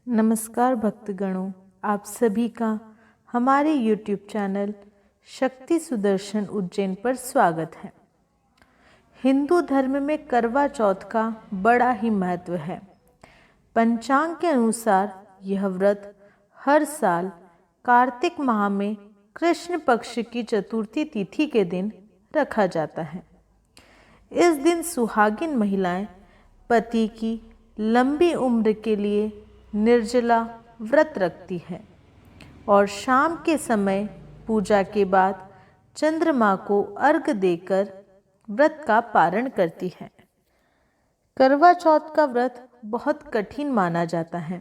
नमस्कार भक्तगणों, आप सभी का हमारे YouTube चैनल शक्ति सुदर्शन उज्जैन पर स्वागत है। हिंदू धर्म में करवा चौथ का बड़ा ही महत्व है। पंचांग के अनुसार यह व्रत हर साल कार्तिक माह में कृष्ण पक्ष की चतुर्थी तिथि के दिन रखा जाता है। इस दिन सुहागिन महिलाएं पति की लंबी उम्र के लिए निर्जला व्रत रखती है और शाम के समय पूजा के बाद चंद्रमा को अर्घ देकर व्रत का पारण करती है। करवा चौथ का व्रत बहुत कठिन माना जाता है।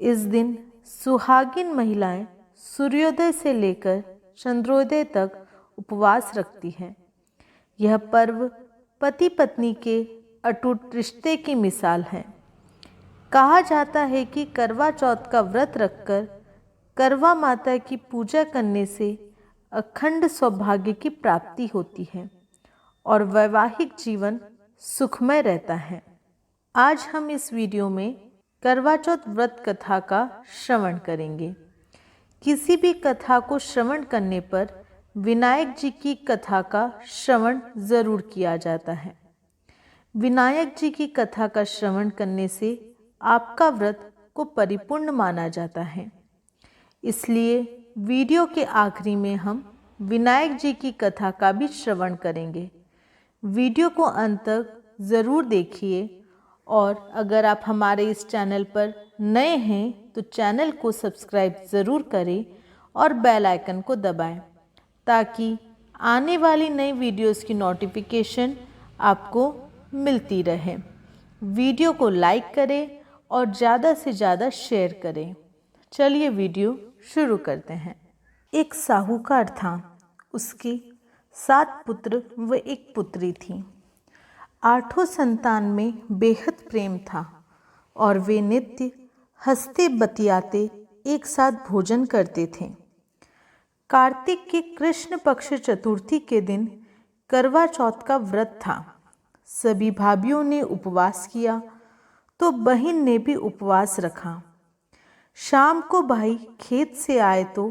इस दिन सुहागिन महिलाएं सूर्योदय से लेकर चंद्रोदय तक उपवास रखती हैं। यह पर्व पति पत्नी के अटूट रिश्ते की मिसाल है। कहा जाता है कि करवा चौथ का व्रत रखकर करवा माता की पूजा करने से अखंड सौभाग्य की प्राप्ति होती है और वैवाहिक जीवन सुखमय रहता है। आज हम इस वीडियो में करवा चौथ व्रत कथा का श्रवण करेंगे। किसी भी कथा को श्रवण करने पर विनायक जी की कथा का श्रवण जरूर किया जाता है। विनायक जी की कथा का श्रवण करने से आपका व्रत को परिपूर्ण माना जाता है। इसलिए वीडियो के आखिरी में हम विनायक जी की कथा का भी श्रवण करेंगे। वीडियो को अंत तक ज़रूर देखिए और अगर आप हमारे इस चैनल पर नए हैं तो चैनल को सब्सक्राइब ज़रूर करें और बेल आइकन को दबाएं ताकि आने वाली नई वीडियोस की नोटिफिकेशन आपको मिलती रहे। वीडियो को लाइक करें और ज़्यादा से ज़्यादा शेयर करें। चलिए वीडियो शुरू करते हैं। एक साहूकार था, उसके 7 पुत्र व 1 पुत्री थी। 8 संतान में बेहद प्रेम था और वे नित्य हंसते बतियाते एक साथ भोजन करते थे। कार्तिक के कृष्ण पक्ष चतुर्थी के दिन करवा चौथ का व्रत था। सभी भाभियों ने उपवास किया तो बहन ने भी उपवास रखा। शाम को भाई खेत से आए तो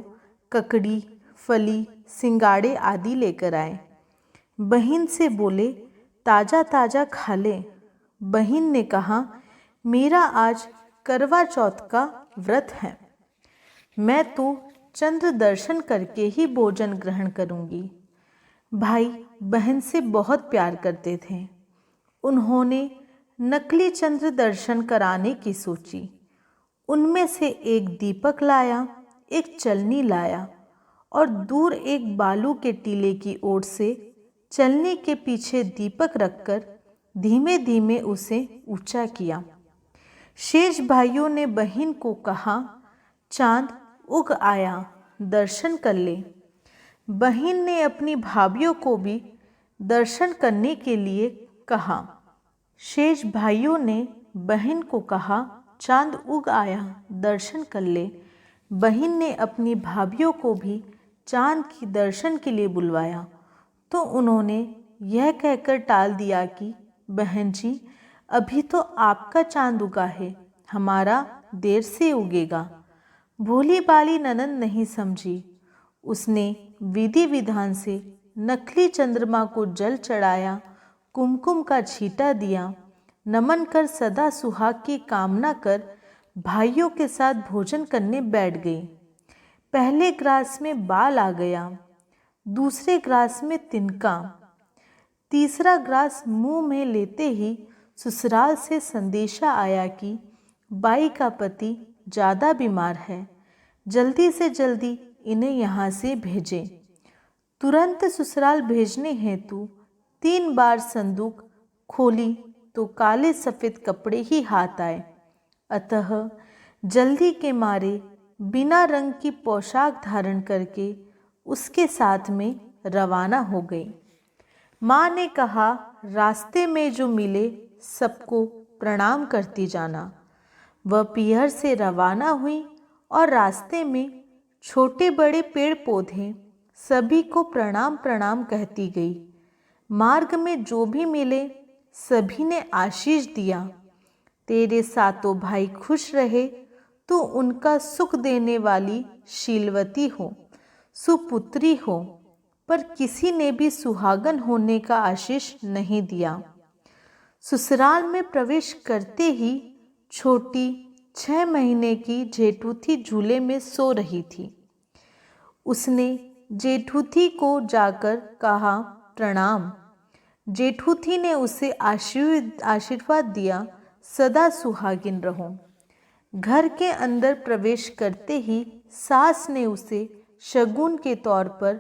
ककड़ी, फली, सिंगाड़े आदि लेकर आए। बहन से बोले, ताजा ताजा खा ले। बहन ने कहा, मेरा आज करवा चौथ का व्रत है, मैं तो चंद्र दर्शन करके ही भोजन ग्रहण करूंगी। भाई बहन से बहुत प्यार करते थे। उन्होंने नकली चंद्र दर्शन कराने की सोची। उनमें से एक दीपक लाया, एक चलनी लाया और दूर एक बालू के टीले की ओर से चलनी के पीछे दीपक रखकर धीमे धीमे उसे ऊंचा किया। शेष भाइयों ने बहन को कहा, चांद उग आया, दर्शन कर ले। बहन ने अपनी भाभियों को भी दर्शन करने के लिए कहा। शेष भाइयों ने बहन को कहा, चांद उग आया, दर्शन कर ले। बहन ने अपनी भाभियों को भी चांद की दर्शन के लिए बुलवाया तो उन्होंने यह कहकर टाल दिया कि बहन जी, अभी तो आपका चांद उगा है, हमारा देर से उगेगा। भोली बाली ननद नहीं समझी। उसने विधि विधान से नकली चंद्रमा को जल चढ़ाया, कुमकुम का छींटा दिया, नमन कर सदा सुहाग की कामना कर भाइयों के साथ भोजन करने बैठ गई। पहले ग्रास में बाल आ गया, दूसरे ग्रास में तिनका, तीसरा ग्रास मुंह में लेते ही ससुराल से संदेशा आया कि बाई का पति ज़्यादा बीमार है, जल्दी से जल्दी इन्हें यहाँ से भेजें। तुरंत ससुराल भेजने हेतु 3 बार संदूक खोली तो काले सफ़ेद कपड़े ही हाथ आए। अतः जल्दी के मारे बिना रंग की पोशाक धारण करके उसके साथ में रवाना हो गई। माँ ने कहा, रास्ते में जो मिले सबको प्रणाम करती जाना। वह पीहर से रवाना हुई और रास्ते में छोटे बड़े पेड़ पौधे सभी को प्रणाम प्रणाम कहती गई। मार्ग में जो भी मिले सभी ने आशीष दिया। तेरे सातों भाई खुश रहे तू उनका सुख देने वाली शीलवती हो, सुपुत्री हो, पर किसी ने भी सुहागन होने का आशीष नहीं दिया। ससुराल में प्रवेश करते ही छोटी 6 महीने की जेठूथी झूले में सो रही थी। उसने जेठूथी को जाकर कहा, प्रणाम। जेठूथी ने उसे आशीर्वाद दिया, सदा सुहागिन रहो। घर के अंदर प्रवेश करते ही सास ने उसे शगुन के तौर पर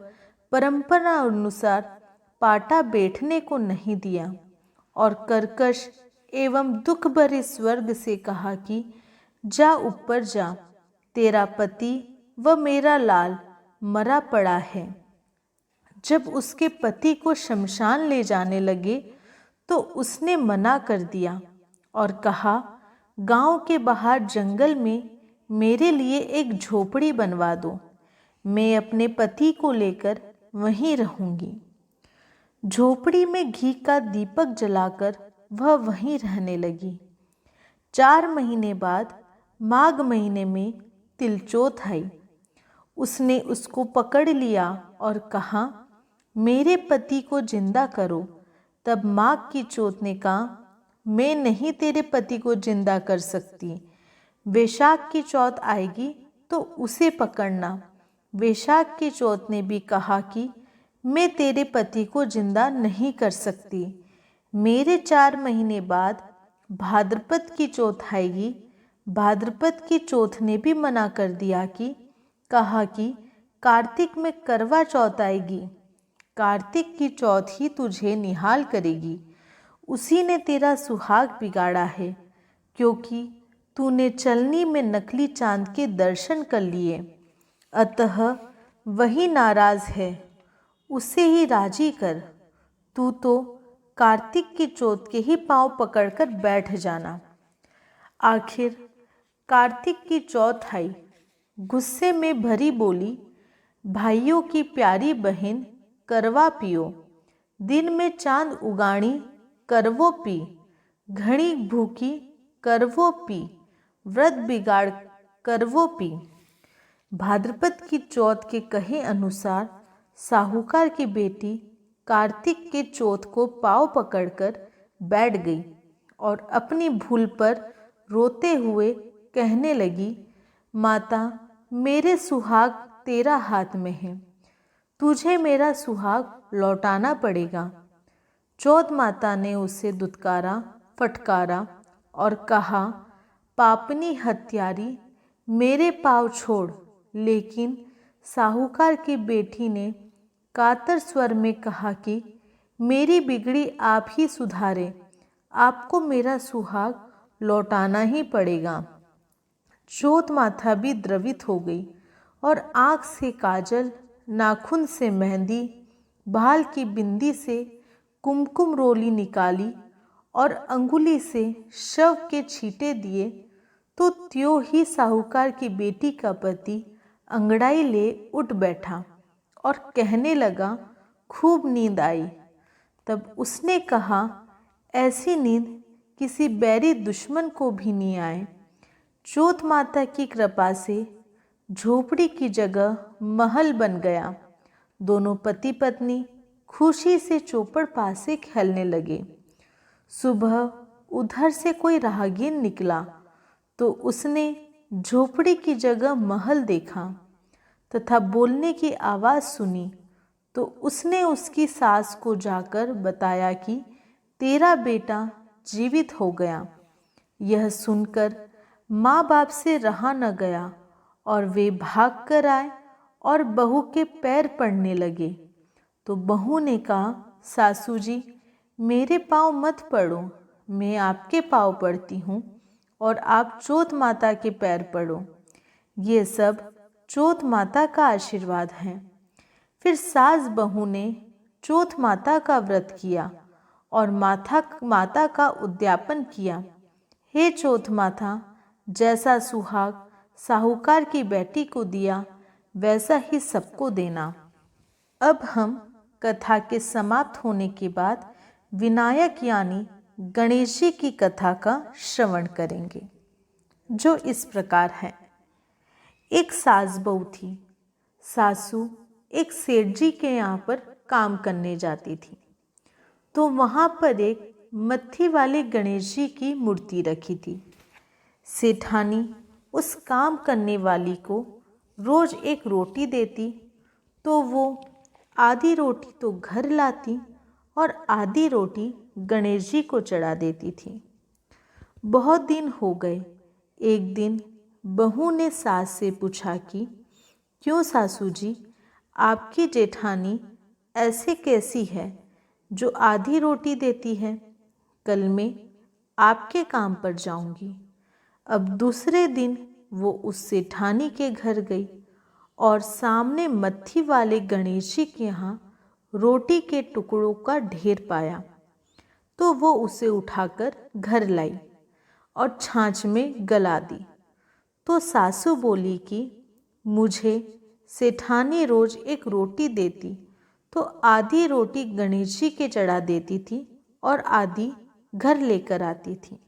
परंपरा अनुसार पाटा बैठने को नहीं दिया और कर्कश एवं दुख भरे स्वर्ग से कहा कि जा ऊपर जा, तेरा पति व मेरा लाल मरा पड़ा है। जब उसके पति को शमशान ले जाने लगे तो उसने मना कर दिया और कहा, गांव के बाहर जंगल में मेरे लिए एक झोपड़ी बनवा दो, मैं अपने पति को लेकर वहीं रहूंगी। झोपड़ी में घी का दीपक जलाकर वह वहीं रहने लगी। 4 महीने बाद माघ महीने में तिलचौथ आई। उसने उसको पकड़ लिया और कहा, मेरे पति को जिंदा करो। तब माघ की चौथ ने कहा, मैं नहीं तेरे पति को जिंदा कर सकती। वैशाख की चौथ आएगी तो उसे पकड़ना। वैशाख की चौथ ने भी कहा कि मैं तेरे पति को जिंदा नहीं कर सकती। मेरे 4 महीने बाद भाद्रपद की चौथ आएगी। भाद्रपद की चौथ ने भी मना कर दिया कि कहा कि कार्तिक में करवा चौथ आएगी। कार्तिक की चौथ ही तुझे निहाल करेगी। उसी ने तेरा सुहाग बिगाड़ा है, क्योंकि तूने चलनी में नकली चांद के दर्शन कर लिए। अतः वही नाराज है, उसे ही राजी कर। तू तो कार्तिक की चौथ के ही पांव पकड़कर बैठ जाना। आखिर कार्तिक की चौथ आई। गुस्से में भरी बोली, भाइयों की प्यारी बहन करवा पियो। दिन में चांद उगाणी करवो पी। घड़ी भूखी करवो पी। व्रत बिगाड़ करवो पी। भाद्रपद की चौथ के कहे अनुसार साहूकार की बेटी कार्तिक के चौथ को पांव पकड़कर बैठ गई और अपनी भूल पर रोते हुए कहने लगी, माता, मेरे सुहाग तेरा हाथ में है, तुझे मेरा सुहाग लौटाना पड़ेगा। चौथ माता ने उसे दुत्कारा, फटकारा और कहा, पापनी हत्यारी, मेरे पाँव छोड़। लेकिन साहूकार की बेटी ने कातर स्वर में कहा कि मेरी बिगड़ी आप ही सुधारे, आपको मेरा सुहाग लौटाना ही पड़ेगा। चौथ माता भी द्रवित हो गई और आँख से काजल, नाखून से मेहंदी, बाल की बिंदी से कुमकुम रोली निकाली और अंगुली से शव के छींटे दिए तो त्यों ही साहूकार की बेटी का पति अंगड़ाई ले उठ बैठा और कहने लगा, खूब नींद आई। तब उसने कहा, ऐसी नींद किसी बैरी दुश्मन को भी नहीं आए। चौथ माता की कृपा से झोपड़ी की जगह महल बन गया। दोनों पति पत्नी खुशी से चौपड़ पासे खेलने लगे। सुबह उधर से कोई राहगीर निकला तो उसने झोपड़ी की जगह महल देखा तथा बोलने की आवाज़ सुनी तो उसने उसकी सास को जाकर बताया कि तेरा बेटा जीवित हो गया। यह सुनकर माँ बाप से रहा न गया और वे भाग कर आए और बहू के पैर पड़ने लगे। तो बहू ने कहा, सासू जी, मेरे पाँव मत पड़ो, मैं आपके पाँव पड़ती हूँ और आप चौथ माता के पैर पड़ो। ये सब चौथ माता का आशीर्वाद है। फिर सास बहू ने चौथ माता का व्रत किया और माता का उद्यापन किया। हे चौथ माता, जैसा सुहाग साहूकार की बेटी को दिया वैसा ही सबको देना। अब हम कथा के समाप्त होने के बाद विनायक यानी गणेश जी की कथा का श्रवण करेंगे, जो इस प्रकार है। एक सास बहू थी। सासू एक सेठ जी के यहाँ पर काम करने जाती थी, तो वहाँ पर एक मत्थी वाले गणेश जी की मूर्ति रखी थी। सेठानी उस काम करने वाली को रोज एक रोटी देती, तो वो आधी रोटी तो घर लाती और आधी रोटी गणेश जी को चढ़ा देती थी। बहुत दिन हो गए। एक दिन बहू ने सास से पूछा कि क्यों सासू जी, आपकी जेठानी ऐसे कैसी है जो आधी रोटी देती है? कल मैं आपके काम पर जाऊंगी। अब दूसरे दिन वो उस सेठानी के घर गई और सामने मत्थी वाले गणेश जी के यहाँ रोटी के टुकड़ों का ढेर पाया, तो वो उसे उठाकर घर लाई और छाछ में गला दी। तो सासू बोली कि मुझे सेठानी रोज एक रोटी देती, तो आधी रोटी गणेश जी के चढ़ा देती थी और आधी घर लेकर आती थी।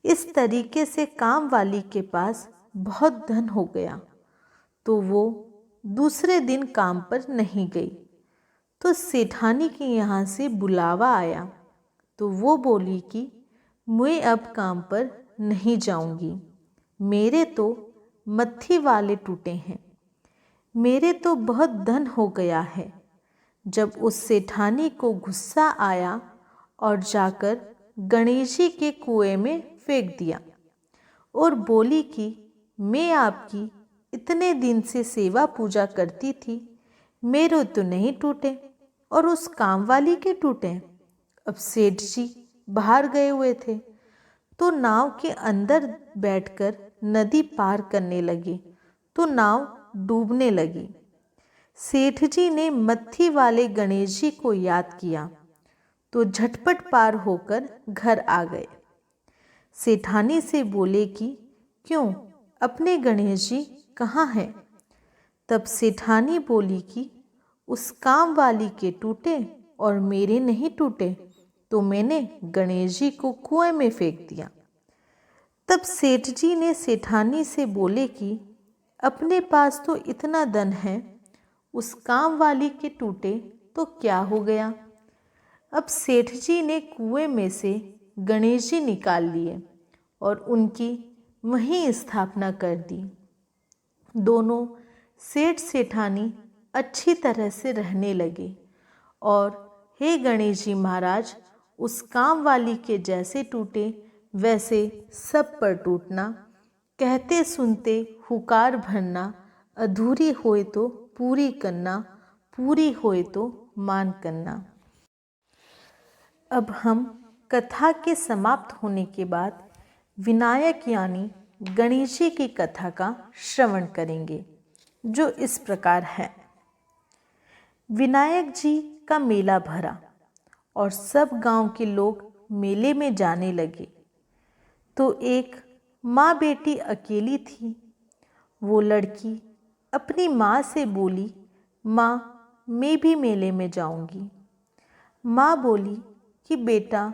इस तरीके से काम वाली के पास बहुत धन हो गया, तो वो दूसरे दिन काम पर नहीं गई। तो सेठानी के यहाँ से बुलावा आया, तो वो बोली कि मैं अब काम पर नहीं जाऊंगी, मेरे तो मत्थी वाले टूटे हैं, मेरे तो बहुत धन हो गया है। जब उस सेठानी को गुस्सा आया और जाकर गणेश जी के कुएं में फेंक दिया और बोली कि मैं आपकी इतने दिन से सेवा पूजा करती थी, मेरे तो नहीं टूटे और उस काम वाली के टूटे। अब सेठ जी बाहर गए हुए थे, तो नाव के अंदर बैठकर नदी पार करने लगे, तो नाव डूबने लगी। सेठ जी ने मत्थी वाले गणेश जी को याद किया, तो झटपट पार होकर घर आ गए। सेठानी से बोले कि क्यों, अपने गणेश जी कहाँ हैं? तब सेठानी बोली कि उस काम वाली के टूटे और मेरे नहीं टूटे, तो मैंने गणेश जी को कुएं में फेंक दिया। तब सेठ जी ने सेठानी से बोले कि अपने पास तो इतना धन है, उस काम वाली के टूटे तो क्या हो गया? अब सेठ जी ने कुएं में से गणेश जी निकाल लिए और उनकी वहीं स्थापना कर दी। दोनों सेठ सेठानी अच्छी तरह से रहने लगे और हे गणेश जी महाराज, उस काम वाली के जैसे टूटे वैसे सब पर टूटना, कहते सुनते हुकार भरना, अधूरी होए तो पूरी करना, पूरी होए तो मान करना। अब हम कथा के समाप्त होने के बाद विनायक यानी गणेश जी की कथा का श्रवण करेंगे, जो इस प्रकार है। विनायक जी का मेला भरा और सब गांव के लोग मेले में जाने लगे। तो एक माँ बेटी अकेली थी। वो लड़की अपनी माँ से बोली, माँ मैं भी मेले में जाऊंगी। माँ बोली कि बेटा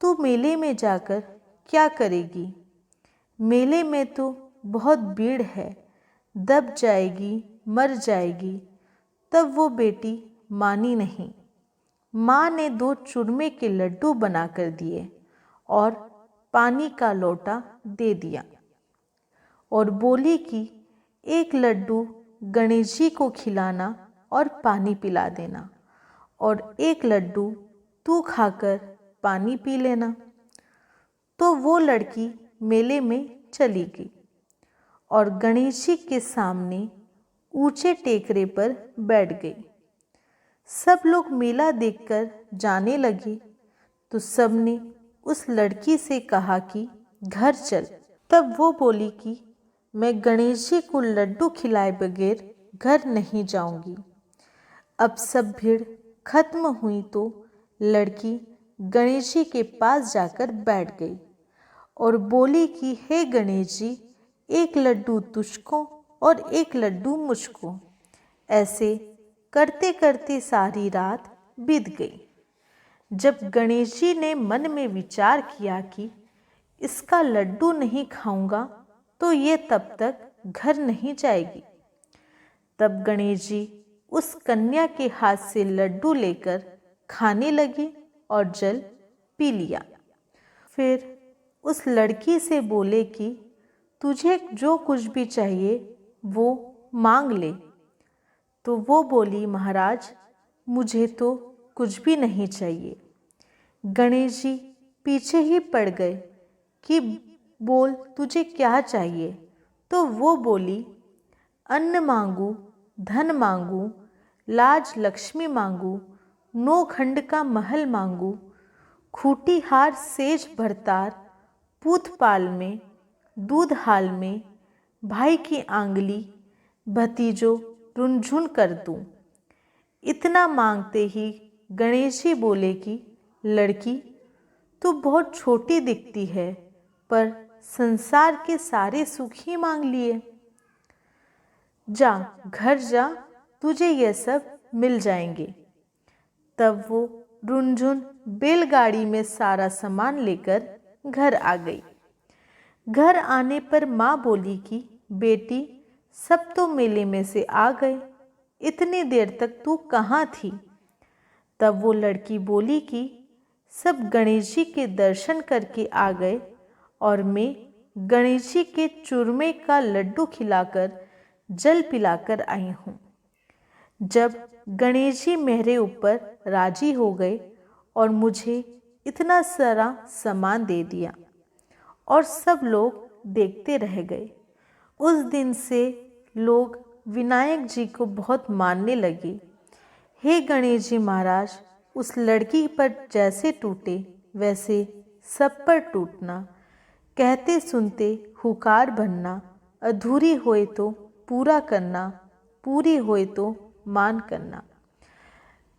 तू मेले में जाकर क्या करेगी? मेले में तो बहुत भीड़ है, दब जाएगी, मर जाएगी। तब वो बेटी मानी नहीं। माँ ने 2 चूरमे के लड्डू बनाकर दिए और पानी का लोटा दे दिया और बोली कि एक लड्डू गणेश जी को खिलाना और पानी पिला देना और एक लड्डू तू खाकर पानी पी लेना। तो वो लड़की मेले में चली गई और गणेश जी के सामने ऊंचे टेकरे पर बैठ गई। सब लोग मेला देखकर जाने लगे, तो सबने उस लड़की से कहा कि घर चल। तब वो बोली कि मैं गणेश जी को लड्डू खिलाए बगैर घर नहीं जाऊंगी। अब सब भीड़ खत्म हुई तो लड़की गणेश जी के पास जाकर बैठ गई और बोली कि हे गणेश जी, एक लड्डू तुझको और एक लड्डू मुझको। ऐसे करते करते सारी रात बीत गई। जब गणेश जी ने मन में विचार किया कि इसका लड्डू नहीं खाऊंगा तो ये तब तक घर नहीं जाएगी। तब गणेश जी उस कन्या के हाथ से लड्डू लेकर खाने लगे और जल पी लिया। फिर उस लड़की से बोले कि तुझे जो कुछ भी चाहिए वो मांग ले। तो वो बोली, महाराज मुझे तो कुछ भी नहीं चाहिए। गणेश जी पीछे ही पड़ गए कि बोल तुझे क्या चाहिए। तो वो बोली, अन्न मांगू, धन मांगू, लाज लक्ष्मी मांगू, 9 खंड का महल मांगू, खूटी हार सेज भरतार, पूतपाल में, दूध हाल में, भाई की आंगली, भतीजो रुनझुन कर दूं। इतना मांगते ही गणेश जी बोले कि लड़की तू बहुत छोटी दिखती है, पर संसार के सारे सुख ही मांग लिए। जा घर जा, तुझे यह सब मिल जाएंगे। तब वो रुनझुन बैलगाड़ी में सारा सामान लेकर घर आ गई। घर आने पर माँ बोली कि बेटी सब तो मेले में से आ गए, इतनी देर तक तू कहाँ थी। तब वो लड़की बोली कि सब गणेश जी के दर्शन करके आ गए और मैं गणेश जी के चूरमे का लड्डू खिलाकर जल पिलाकर आई हूँ। जब गणेश जी मेरे ऊपर राजी हो गए और मुझे इतना सारा सामान दे दिया और सब लोग देखते रह गए। उस दिन से लोग विनायक जी को बहुत मानने लगे। हे गणेश जी महाराज, उस लड़की पर जैसे टूटे वैसे सब पर टूटना, कहते सुनते हुकार बनना, अधूरी होए तो पूरा करना, पूरी होए तो मान करना।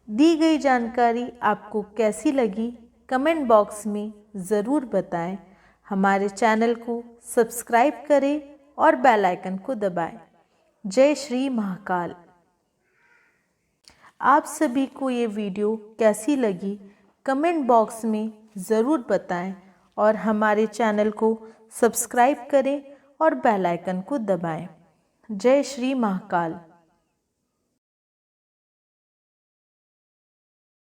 दी गई जानकारी आपको कैसी लगी कमेंट बॉक्स में ज़रूर बताएं। हमारे चैनल को सब्सक्राइब करें और बेल आइकन को दबाएं। जय श्री महाकाल। आप सभी को ये वीडियो कैसी लगी कमेंट बॉक्स में ज़रूर बताएं और हमारे चैनल को सब्सक्राइब करें और बेल आइकन को दबाएं। जय श्री महाकाल।